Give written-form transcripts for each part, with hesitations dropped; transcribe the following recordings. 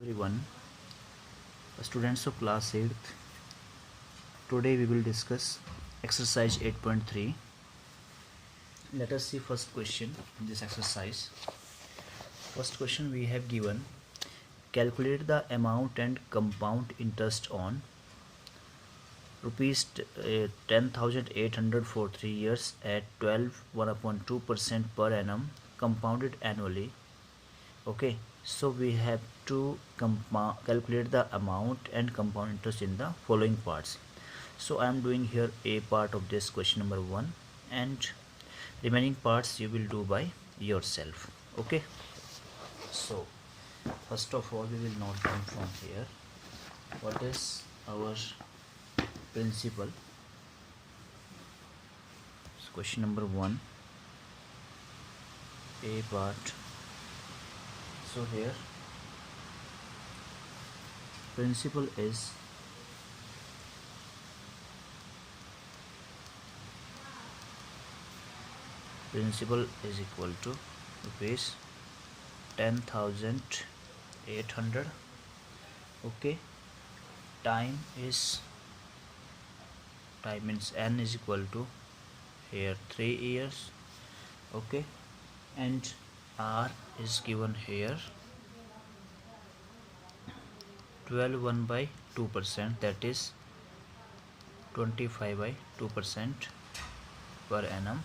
everyone, students of class 8th. Today we will discuss exercise 8.3. Let us see first question in this exercise. First question we have given, calculate the amount and compound interest on rupees 10,800 for 3 years at 1.2% per annum compounded annually. Okay, so we have to calculate the amount and compound interest in the following parts. So I am doing here a part of this question number 1, and remaining parts you will do by yourself. Okay, so first of all we will note down from here what is our principle. So question number 1, a part. So here principle is equal to rupees 10,800. Okay, time means n is equal to here 3 years. Okay, and r is given here 1/2%, that is 25/2% per annum,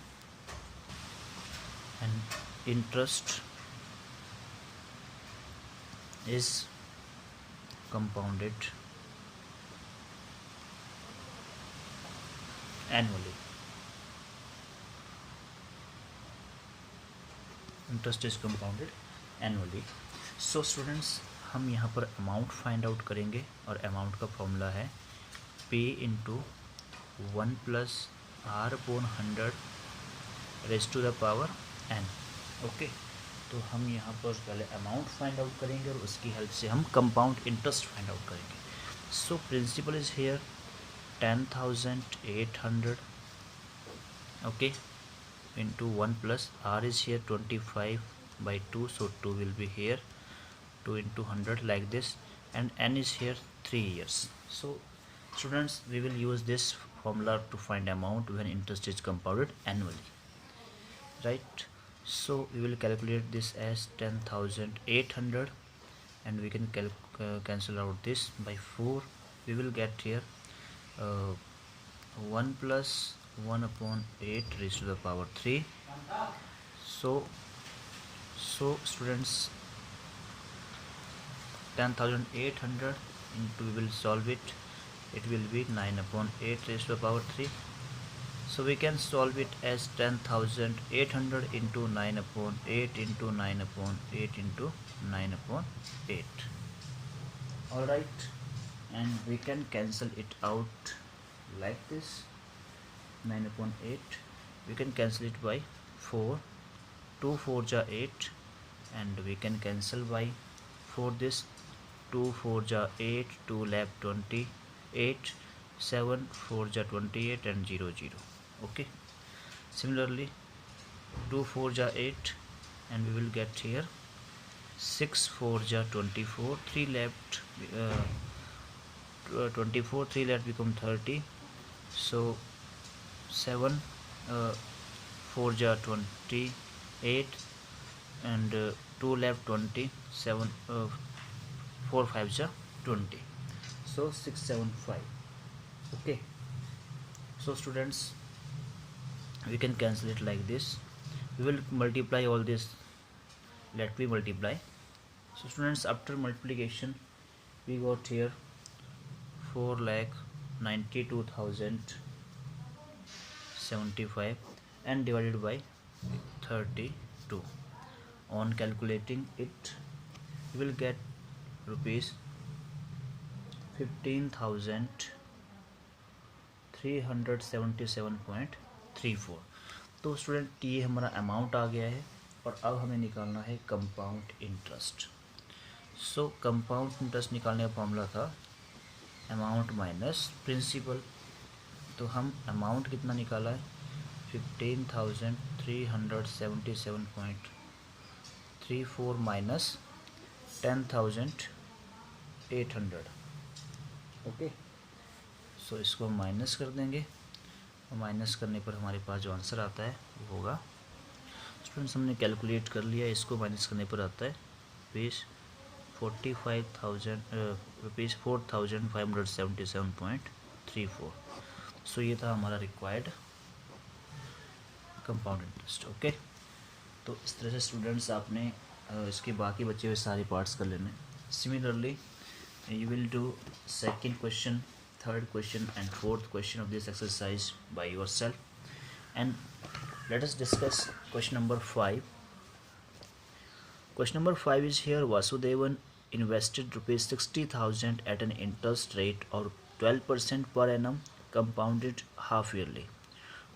and interest is compounded annually. So students, हम यहाँ पर amount find out करेंगे और amount का formula है P into 1 + R/100 raise to the power n. Okay, तो हम यहाँ पर पहले अमाउंट फाइंड आउट करेंगे और उसकी हेल्प से हम कंपाउंड इंटरेस्ट फाइंड आउट करेंगे. So principal is here 10,800. Okay, into 1 plus r is here 25/2, so 2 will be here, 2 into 100 like this, and n is here 3 years. So students, we will use this formula to find amount when interest is compounded annually, right? So we will calculate this as 10,800, and we can cancel out this by 4. We will get here 1 plus 1/8 raised to the power 3. So students, 10,800 into, we will solve it, it will be 9/8 raised to the power 3. So we can solve it as 10,800 into 9/8 into 9/8 into 9/8. All right, and we can cancel it out like this. 9/8 we can cancel it by 4. 2 4 ja 8, and we can cancel by 4 this. 2 4 ja 8, 2 left 28, 7 4 ja 28, and 0 0. Okay, similarly 2 4 ja 8, and we will get here 6 4 ja 24, 3 left 24, 3 left become 30. So 7 4 ja 28, and 2 left 20, 7 4 5 ja 20, so 675. Okay, so students, we can cancel it like this. We will multiply all this. Let me multiply. So students, after multiplication we got here 4,92,075 and divided by 32. On calculating it, you will get rupees 15,377.34. तो student, ये हमारा amount आ गया है, और अब हमें निकालना है कंपाउंड इंटरेस्ट. सो कंपाउंड इंटरेस्ट निकालने का फॉर्मूला था अमाउंट माइनस प्रिंसिपल. तो हम अमाउंट कितना निकाला है, 15,377.34 माइनस 10,000 800। ओके, सो इसको हम माइनस कर देंगे और माइनस करने पर हमारे पास जो आंसर आता है वो होगा, स्टूडेंट्स हमने कैलकुलेट कर लिया, इसको माइनस करने पर आता है रुपीज़ 4577.34। सो ये था हमारा रिक्वायर्ड कंपाउंड इंटरेस्ट। ओके, तो इस तरह से स्टूडेंट्स आपने इसके बाकी बचे हुए सारे पार्ट्स कर लेने। Similarly you will do second question, third question and fourth question of this exercise by yourself, and let us discuss question number 5. Question number 5 is here: Vasudevan invested rupees 60,000 at an interest rate of 12% per annum compounded half yearly.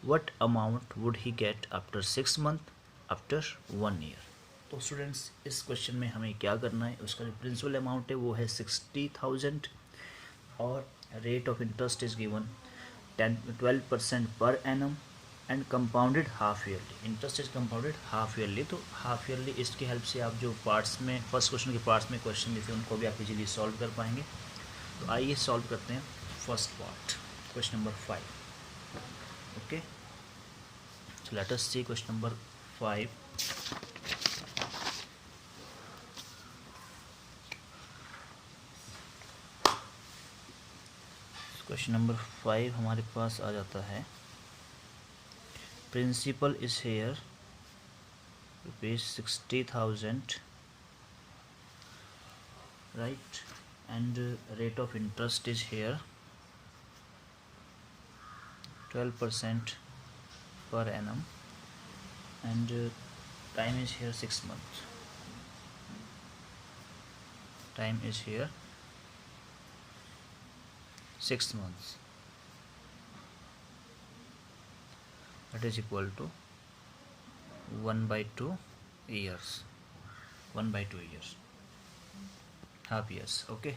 What amount would he get after 6 months, after 1 year? तो students इस question में हमें क्या करना है, उसका जो principal amount है वो है 60,000 और rate of interest is given 12% per annum and compounded half yearly. Interest is compounded half yearly, तो हाफ ईयरली इसकी हेल्प से आप जो पार्ट्स में फर्स्ट क्वेश्चन के पार्ट्स में क्वेश्चन दिए थे उनको भी आप इजीली सॉल्व कर पाएंगे। तो आइए सॉल्व करते हैं first part, question number 5। Okay, so let us see question number 5। Question number 5 हमारे पास आ जाता है, principal is here rupees 60,000, right, and rate of interest is here 12% per annum, and time is here 6 months. Time is here 6 months. That is equal to 1/2 years. 1/2 years. Half years. Okay.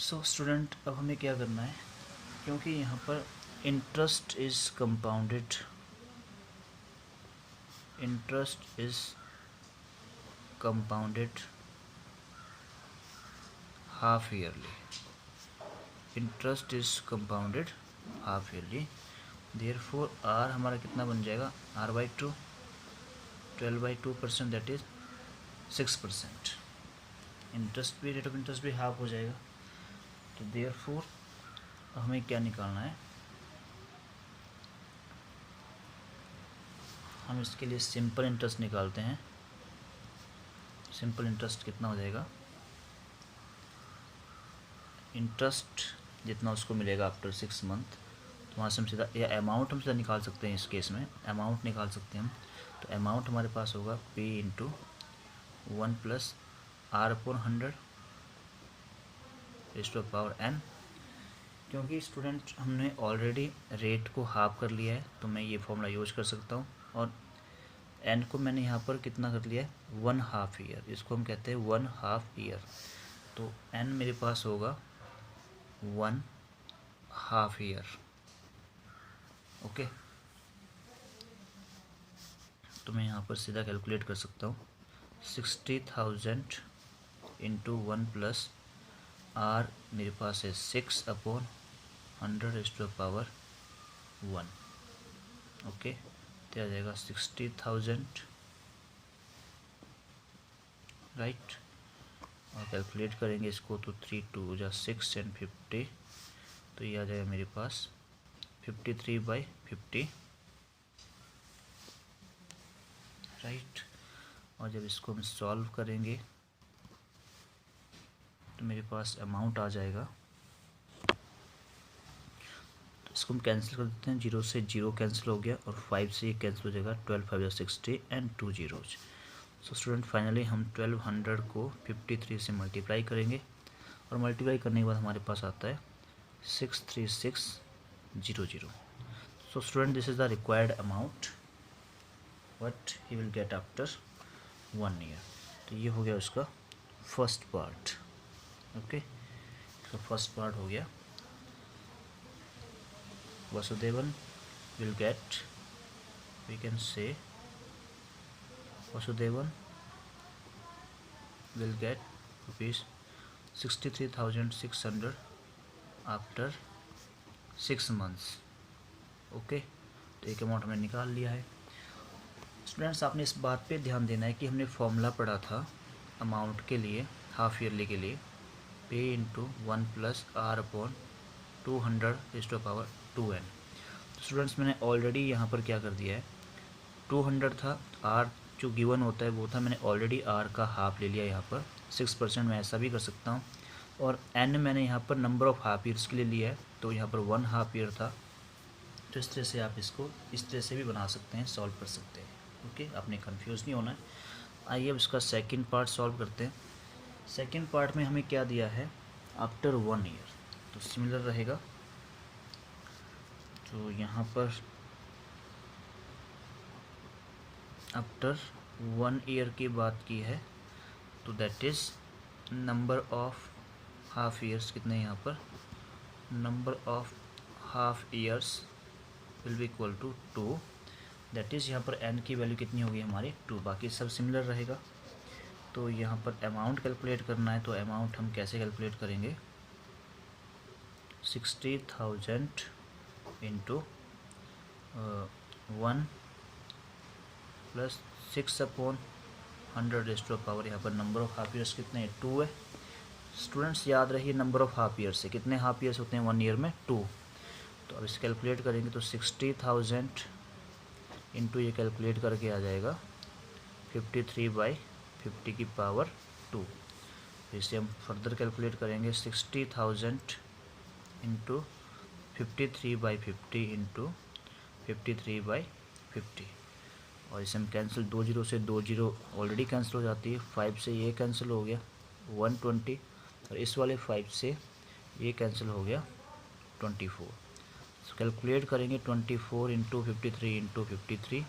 So student, अब हमें क्या करना है, क्योंकि यहाँ पर interest is compounded, interest is compounded half yearly, interest is compounded half yearly, therefore R हमारा कितना बन जाएगा, r/2, 12/2%, दैट इज 6%। इंटरेस्ट भी, रेट ऑफ इंटरेस्ट भी हाफ हो जाएगा, तो देयरफॉर हमें क्या निकालना है, हम इसके लिए सिंपल इंटरेस्ट निकालते हैं। सिंपल इंटरेस्ट कितना हो जाएगा, इंटरेस्ट जितना उसको मिलेगा आफ्टर 6 मंथ, तो वहाँ से हम सीधा, या अमाउंट हम सीधा निकाल सकते हैं, इस केस में अमाउंट निकाल सकते हैं हम। तो अमाउंट हमारे पास होगा P × 1 + R/100 n। क्योंकि स्टूडेंट हमने ऑलरेडी रेट को हाफ कर लिया है, तो मैं ये फॉर्मूला यूज कर सकता हूँ, और n को मैंने यहाँ पर कितना कर लिया है, 1/2 ईयर, इसको हम कहते हैं 1/2 ईयर। तो n मेरे पास होगा 1/2 ईयर। ओके, तो मैं यहाँ पर सीधा कैलकुलेट कर सकता हूँ, 60,000 × 1 + R मेरे पास है 6/100⁻1। ओके, तो आ जाएगा 60,000, राइट, और कैलकुलेट करेंगे इसको तो 3 2 = 6 and 50, तो ये आ जाएगा मेरे पास 53/50, राइट। और जब इसको हम सॉल्व करेंगे तो मेरे पास अमाउंट आ जाएगा, तो इसको हम कैंसिल कर देते हैं, 0 से 0 कैंसिल हो गया और 5 से ये कैंसिल हो जाएगा, 12 5 = 60 and 2 zeros। So student finally हम 1200 को 53 से मल्टीप्लाई करेंगे, और मल्टीप्लाई करने के बाद हमारे पास आता है 63600। So student, this is the required amount what he will get after 1 year. तो ये हो गया उसका फर्स्ट पार्ट। ओके, तो फर्स्ट पार्ट हो गया, Vasudevan will get, we can say Vasudevan will get rupees 63,600 after 6 months। Okay, तो एक अमाउंट हमने निकाल लिया है। स्टूडेंट्स आपने इस बात पे ध्यान देना है कि हमने फॉर्मूला पढ़ा था अमाउंट के लिए, हाफ ईयरली के लिए, पे इंटू 1 + r/200⁻2n। तो स्टूडेंट्स मैंने ऑलरेडी यहाँ पर क्या कर दिया है, 200 था, आर जो गिवन होता है वो था, मैंने ऑलरेडी आर का हाफ ले लिया यहाँ पर 6%। मैं ऐसा भी कर सकता हूँ। और एन मैंने यहाँ पर नंबर ऑफ़ हाफ ईयर्स के लिए लिया है, तो यहाँ पर 1 हाफ ईयर था। तो इस तरह से आप इसको इस तरह से भी बना सकते हैं, सॉल्व कर सकते हैं। ओके, आपने कंफ्यूज नहीं होना है। आइए अब इसका सेकंड पार्ट सॉल्व करते हैं। सेकंड पार्ट में हमें क्या दिया है, आफ्टर 1 ईयर, तो सिमिलर रहेगा। तो यहाँ पर आफ्टर 1 ईयर की बात की है, तो that is number of half years कितने हैं यहाँ पर, number of half years will be equal to 2। That is यहाँ पर n की वैल्यू कितनी होगी हमारी 2, बाकी सब सिमिलर रहेगा। तो यहाँ पर अमाउंट कैलकुलेट करना है, तो अमाउंट हम कैसे कैलकुलेट करेंगे, 60,000 इंटू 1 + 6/100 यहाँ पर नंबर ऑफ़ हाफ ईयर्स कितने हैं, 2 है। स्टूडेंट्स याद रहिए नंबर ऑफ़ हाफ ईयर्स से कितने हाफ ईयर्स होते हैं 1 ईयर में, 2। तो अब इसे कैलकुलेट करेंगे तो 60,000 इंटू ये कैलकुलेट करके आ जाएगा 53/50⁻²। इसे हम फर्दर कैलकुलेट करेंगे 60,000 इंटू 53/50 इंटू 53/50, और इसे हम कैंसिल, 2 जीरो से 2 जीरो ऑलरेडी कैंसिल हो जाती है, 5 से ये कैंसिल हो गया 120, और इस वाले 5 से ये कैंसिल हो गया 24। कैलकुलेट करेंगे 24 इंटू 53 इंटू 53,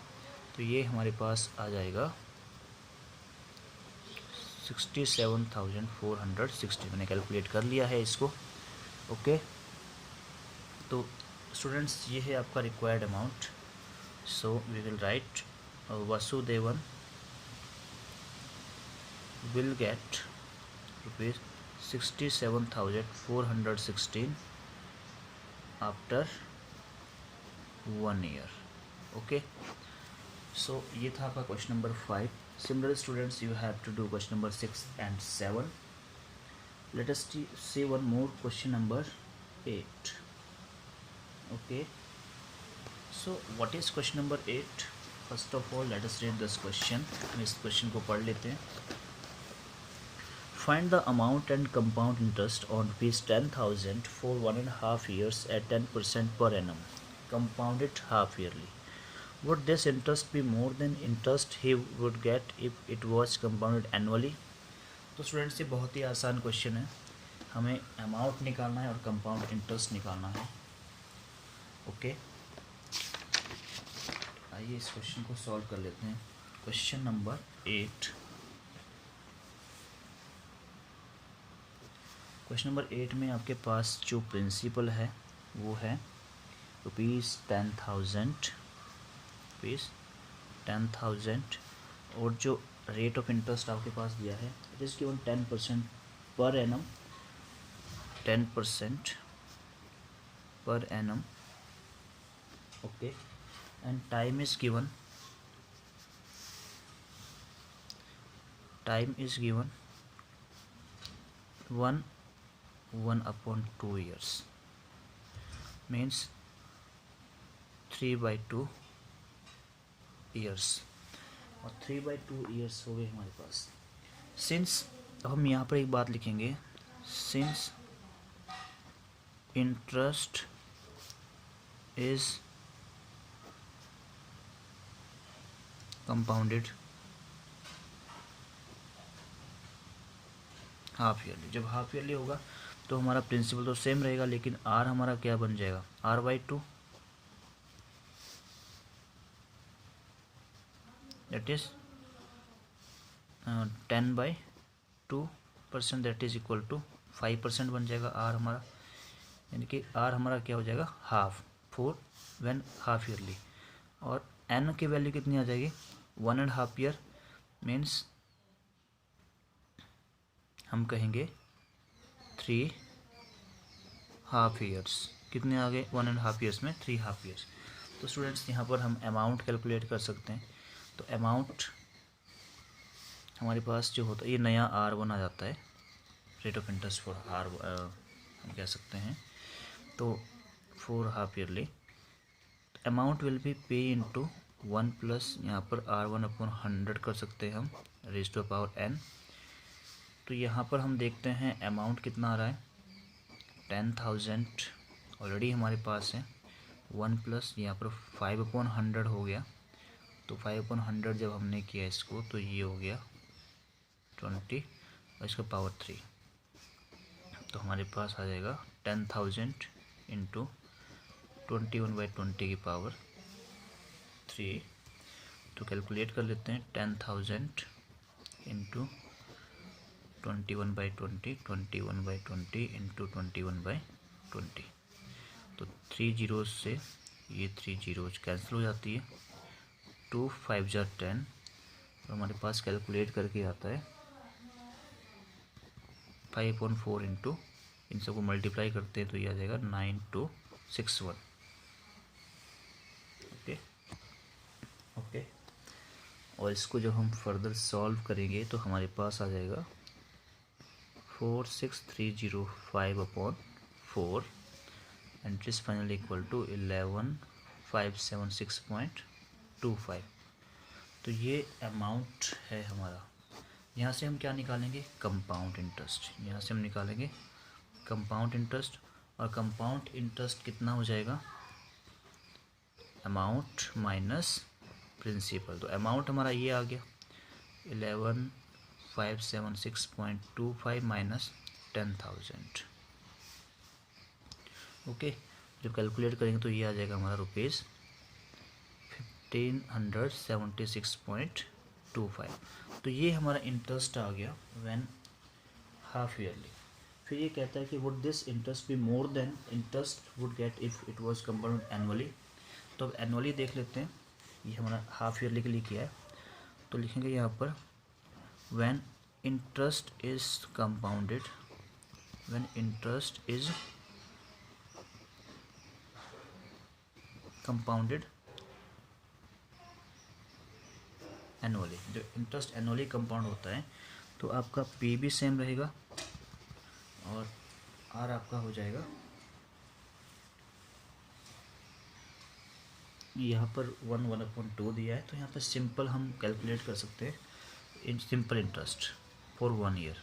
तो ये हमारे पास आ जाएगा 67,460। मैंने कैलकुलेट कर लिया है इसको। ओके, तो स्टूडेंट्स ये है आपका required amount. So we will write Vasudevan will get rupees 67,416 after 1 year. Okay, सो ये था आपका question number 5। Similarly students, you have to do question number 6 and 7. Let us see one more question number 8. Okay, so what is question number 8? First of all let us read this question. हम इस question को पढ़ लेते हैं। Find the amount and compound interest on ₹10,000 for 1.5 years at 10% per annum, compounded half yearly. Would this interest be more than interest he would get if it was compounded annually? तो students ये बहुत ही आसान question है, हमें amount निकालना है और compound interest निकालना है। ओके, आइए इस क्वेश्चन को सॉल्व कर लेते हैं। Question number 8। क्वेश्चन नंबर 8 में आपके पास जो प्रिंसिपल है वो है ₹10,000 और जो रेट ऑफ इंटरेस्ट आपके पास दिया है it is given 10% per annum, 10% per annum. Okay, and time is given 1/2 years, means 3/2 years, और 3/2 ईयर्स हो गए हमारे पास। सिंस, हम यहाँ पर एक बात लिखेंगे, since interest is compounded half yearly. जब हाफ ईयरली होगा तो हमारा प्रिंसिपल तो सेम रहेगा, लेकिन आर हमारा क्या बन जाएगा, R/2, that is 10/2%, that is equal to 5% बन जाएगा आर हमारा, यानी कि आर हमारा क्या हो जाएगा, हाफ, 4 व्हेन हाफ ईयरली। और एन की वैल्यू कितनी आ जाएगी, 1.5 ईयर, मीन्स हम कहेंगे 3.5 ईयर्स। कितने आ गए? 1.5 ईयर्स में 3.5 ईयर्स। तो स्टूडेंट्स यहाँ पर हम अमाउंट कैलकुलेट कर सकते हैं। तो अमाउंट हमारे पास जो होता है, ये नया R1 आ जाता है, rate of interest for R हम कह सकते हैं। तो 4.5 yearly amount will be P into 1 plus यहाँ पर R1/100 कर सकते हैं हम, रेज़ टू पावर n। तो यहाँ पर हम देखते हैं अमाउंट कितना आ रहा है, 10,000 ऑलरेडी हमारे पास है। 1 प्लस यहाँ पर 5/100 हो गया। तो 5/100 जब हमने किया इसको तो ये हो गया 20 और इसका पावर 3। तो हमारे पास आ जाएगा 10,000 इंटू 21/20 की पावर 3। तो कैलकुलेट कर लेते हैं, 10,000 इंटू 21/20, 21/20 इंटू 21/20। तो 3 जीरोज से ये 3 जीरोज कैंसिल हो जाती है। 2 5 जार 10 और हमारे पास कैलकुलेट करके आता है 5/4 इंटू, इन सबको मल्टीप्लाई करते हैं तो ये आ जाएगा 9261। ओके। और इसको जब हम फर्दर सॉल्व करेंगे तो हमारे पास आ जाएगा 46305/4 and is finally equal to 11576.25। तो ये अमाउंट है हमारा। यहाँ से हम क्या निकालेंगे? Compound interest. यहाँ से हम निकालेंगे कंपाउंड इंटरेस्ट, और कंपाउंड इंटरेस्ट कितना हो जाएगा? Amount minus principal. तो अमाउंट हमारा ये आ गया 11576.25 माइनस 10,000। ओके। जब कैलकुलेट करेंगे तो ये आ जाएगा हमारा रुपीज़ 1576.25। तो ये हमारा इंटरेस्ट आ गया व्हेन हाफ ईयरली। फिर ये कहता है कि would this interest be more than interest would get if it was compounded annually. तो अब एनुअली देख लेते हैं, ये हमारा हाफ ईयरली के लिए किया है। तो लिखेंगे यहाँ पर when interest is compounded, when interest is compounded annually. जो इंटरेस्ट एनुअली कंपाउंड होता है तो आपका पी भी सेम रहेगा और आर आपका हो जाएगा, यहाँ पर 1/2 दिया है तो यहाँ पर सिंपल हम कैलकुलेट कर सकते हैं। In simple interest for 1 year,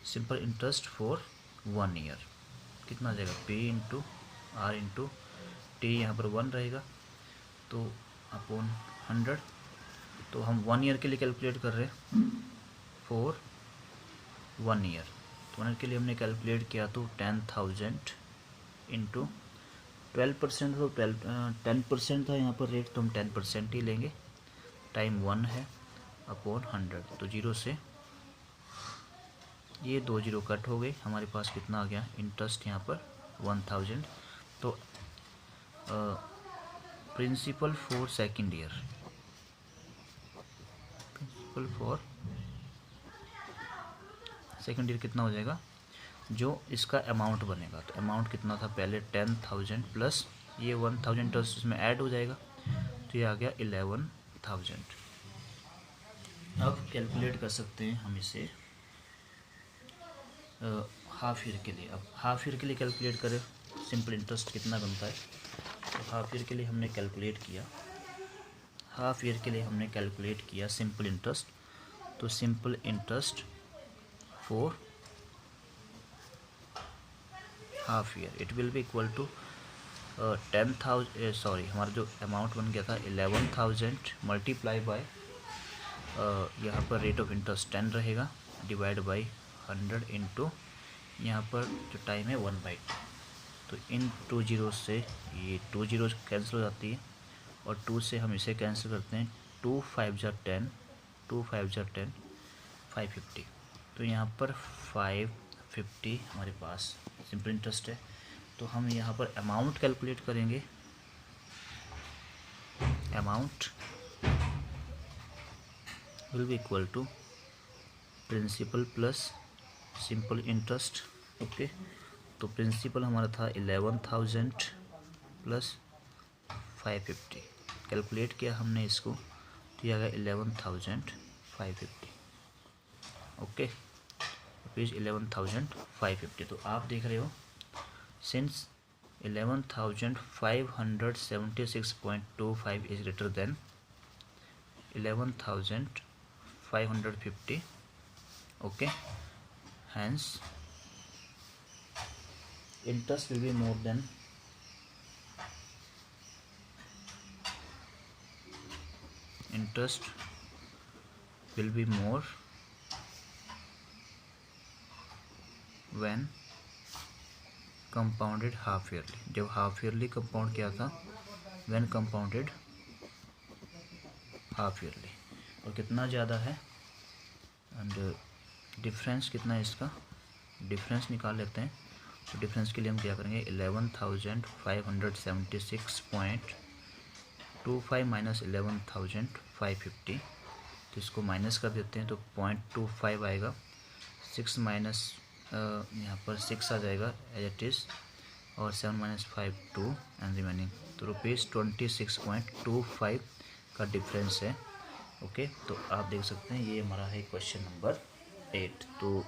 simple interest for 1 year कितना आ जाएगा? P into R into T, यहाँ पर 1 रहेगा तो अपॉन 100। तो हम 1 ईयर के लिए कैलकुलेट कर रहे हैं फॉर 1 ईयर। तो 1 ईयर के लिए हमने कैलकुलेट किया तो 10,000 इंटू 12%, तो 10% था यहाँ पर रेट, तो हम 10% ही लेंगे, टाइम 1 है अपॉन 100। तो 0 से ये 2 जीरो कट हो गए, हमारे पास कितना आ गया इंटरेस्ट यहाँ पर 1000। तो principal for second year, principal for second year कितना हो जाएगा? जो इसका अमाउंट बनेगा, तो अमाउंट कितना था पहले 10,000 प्लस ये 1,000 इंटरेस्ट इसमें ऐड हो जाएगा तो ये आ गया 11,000। अब कैलकुलेट कर सकते हैं हम इसे हाफ ईयर के लिए। अब हाफ ईयर के लिए कैलकुलेट करें सिंपल इंटरेस्ट कितना बनता है। तो हाफ ईयर के लिए हमने कैलकुलेट किया, हाफ ईयर के लिए हमने कैलकुलेट किया सिंपल इंटरेस्ट। तो simple interest for half year it will be equal to 10,000, sorry हमारा जो अमाउंट बन गया था 11,000 मल्टीप्लाई बाय यहाँ पर रेट ऑफ इंटरेस्ट 10 रहेगा डिवाइड बाई 100 इंटू यहाँ पर जो टाइम है 1/2। तो इन 2 जीरो से ये 2 जीरो कैंसिल हो जाती है और 2 से हम इसे कैंसिल करते हैं। 2 5 जार 10, 2 5 जार 10, 550। तो यहाँ पर 550 हमारे पास सिंपल इंटरेस्ट है। तो हम यहाँ पर अमाउंट कैलकुलेट करेंगे, amount will be equal to principal plus simple interest. Okay, तो प्रिंसिपल हमारा था 11,000 प्लस 550। कैलकुलेट किया हमने इसको तो ये आ गया 11,550। Okay, rupees 11,550। तो आप देख रहे हो since 11,576.25 is greater than 11,550, okay, hence interest will be more than when compounded half yearly. जब हाफ ईयरली कंपाउंड किया था, when compounded हाफ ईयरली। और कितना ज़्यादा है एंड डिफरेंस कितना है इसका, डिफरेंस निकाल लेते हैं। तो डिफरेंस के लिए हम क्या करेंगे, 11,576.25 माइनस 11,550, तो इसको माइनस कर देते हैं तो 0.25 आएगा। 6 माइनस यहाँ पर 6 आ जाएगा एज इट इज़, और 7 माइनस 5 2 एंड रिमेनिंग, तो ₹26.25 का डिफरेंस है। ओके, तो आप देख सकते हैं ये हमारा है क्वेश्चन नंबर 8। तो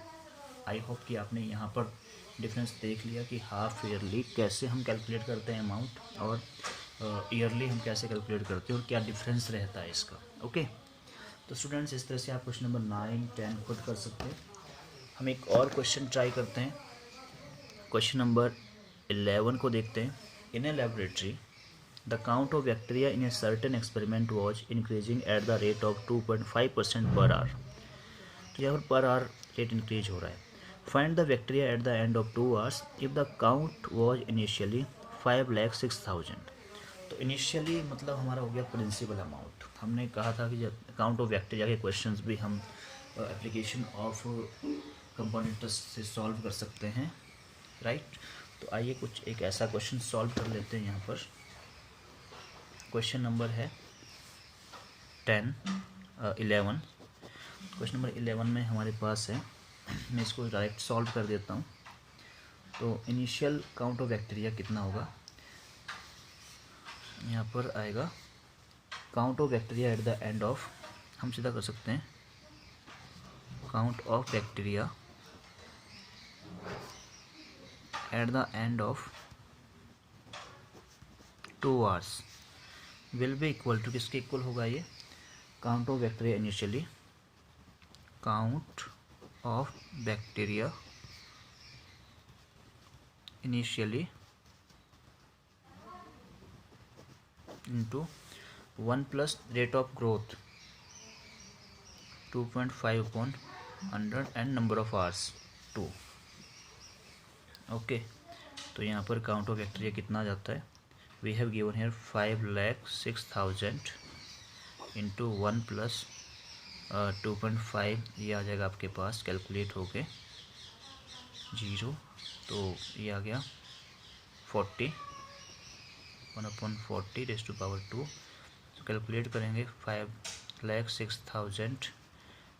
आई होप कि आपने यहाँ पर डिफरेंस देख लिया कि हाफ ईयरली कैसे हम कैलकुलेट करते हैं अमाउंट, और ईयरली हम कैसे कैलकुलेट करते हैं और क्या डिफरेंस रहता है इसका। ओके, तो स्टूडेंट्स इस तरह से आप क्वेश्चन नंबर 9, 10 खुद कर सकते हैं। हम एक और क्वेश्चन ट्राई करते हैं, क्वेश्चन नंबर 11 को देखते हैं। In a laboratory the count of bacteria in a certain experiment was increasing at the rate of 2.5% per our. तो यहाँ पर आवर रेट इंक्रीज हो रहा है। Find the bacteria at the end of 2 hours if the count was initially 5,06,000। तो initially मतलब हमारा हो गया प्रिंसिपल अमाउंट। हमने कहा था कि काउंट ऑफ बैक्टीरिया के क्वेश्चंस भी हम एप्लीकेशन ऑफ कंपाउंड इंटरेस्ट से सॉल्व कर सकते हैं, राइट। तो आइए कुछ एक ऐसा क्वेश्चन सॉल्व कर लेते हैं। यहाँ पर क्वेश्चन नंबर है 11। क्वेश्चन नंबर 11 में हमारे पास है, मैं इसको डायरेक्ट सॉल्व कर देता हूँ। तो इनिशियल काउंट ऑफ बैक्टीरिया कितना होगा, यहाँ पर आएगा count of bacteria at the end of, हम सीधा कर सकते हैं count of bacteria at the end of 2 hours will be equal to, किसके इक्वल होगा ये, count of bacteria initially, count of bacteria initially into 1 plus rate of growth 2.5/100 and number of hours 2। Okay, तो यहाँ पर काउंट ऑफ बैक्टीरिया कितना आ जाता है, we have given here 5,06,000 into 1 plus 2.5, ये आ जाएगा आपके पास कैलकुलेट हो के 0, तो ये आ गया 40, 1/40 रेज़ टू पावर 2। तो कैलकुलेट करेंगे 5,06,000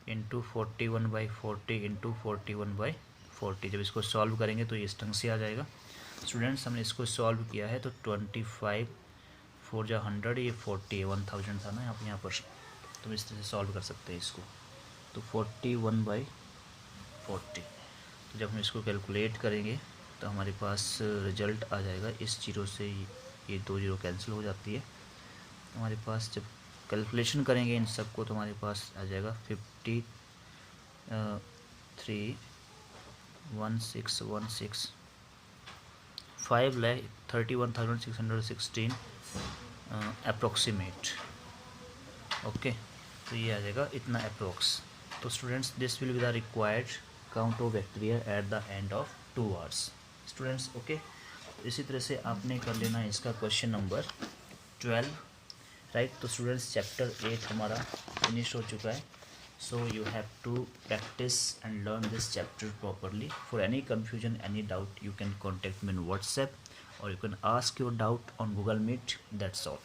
इंटू 41/40 इंटू 41/40। जब इसको सॉल्व करेंगे तो ये इस ढंग से आ जाएगा। स्टूडेंट्स हमने इसको सॉल्व किया है तो 25 4 जा 100, ये 40 1000 था ना यहाँ पर, तो इस तरह से सॉल्व कर सकते हैं इसको। तो 41/40, तो जब हम इसको कैलकुलेट करेंगे तो हमारे पास रिजल्ट आ जाएगा, इस जीरो से ये 2 जीरो कैंसिल हो जाती है। हमारे पास जब कैलकुलेशन करेंगे इन सब को तो हमारे पास आ जाएगा 53,1616 5,31,616 अप्रोक्सीमेट। ओके, तो ये आ जाएगा इतना अप्रोक्स। तो students this will be the required count of bacteria at the end of 2 hours. Students okay, इसी तरह से आपने कर लेना है इसका क्वेश्चन नंबर 12, राइट। तो स्टूडेंट्स चैप्टर 8 हमारा फिनिश हो चुका है। So you have to practice and learn this chapter properly. For any confusion, any doubt, you can contact me on WhatsApp or you can ask your doubt on Google Meet. That's all.